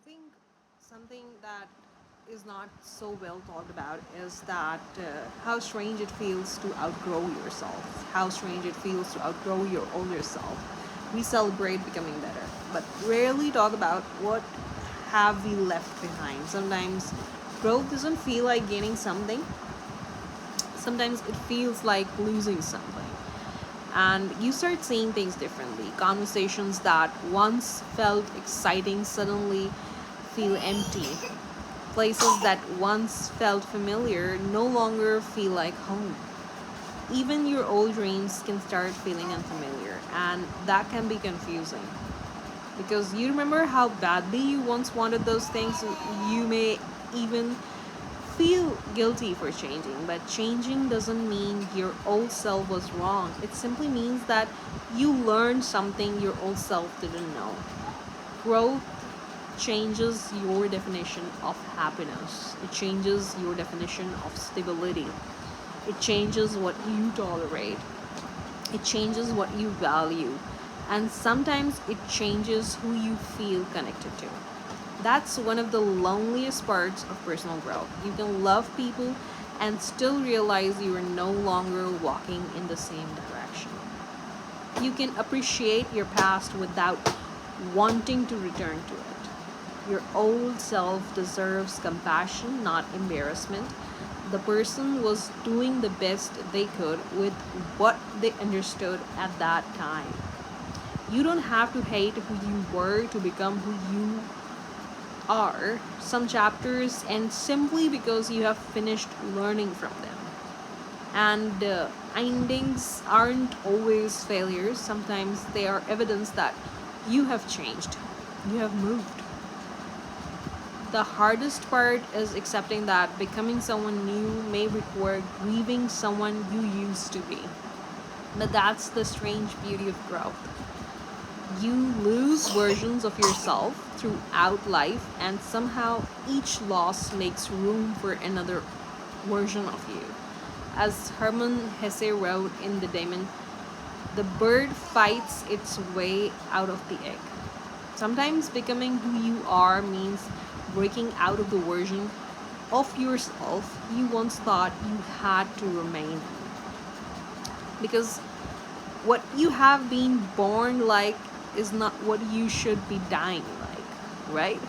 think something that is not so well thought about is that how strange it feels to outgrow yourself, how strange it feels to outgrow your older self. We celebrate becoming better, but rarely talk about what have we left behind. Sometimes growth doesn't feel like gaining something, sometimes it feels like losing something. And you start seeing things differently. Conversations that once felt exciting suddenly feel empty. Places that once felt familiar no longer feel like home. Even your old dreams can start feeling unfamiliar, and that can be confusing. Because you remember how badly you once wanted those things, you may even feel guilty for changing, but changing doesn't mean your old self was wrong. It simply means that you learned something your old self didn't know. Growth changes your definition of happiness, it changes your definition of stability, it changes what you tolerate, it changes what you value, and sometimes it changes who you feel connected to. That's one of the loneliest parts of personal growth. You can love people and still realize you are no longer walking in the same direction. You can appreciate your past without wanting to return to it. Your old self deserves compassion, not embarrassment. The person was doing the best they could with what they understood at that time. You don't have to hate who you were to become who you are. Some chapters end simply because you have finished learning from them. And endings aren't always failures, sometimes they are evidence that you have changed, you have moved. The hardest part is accepting that becoming someone new may require grieving someone you used to be. But that's the strange beauty of growth. You lose versions of yourself throughout life, and somehow each loss makes room for another version of you. As Hermann Hesse wrote in The Daemon, the bird fights its way out of the egg. Sometimes becoming who you are means breaking out of the version of yourself you once thought you had to remain. Because what you have been born like is not what you should be dying like, right?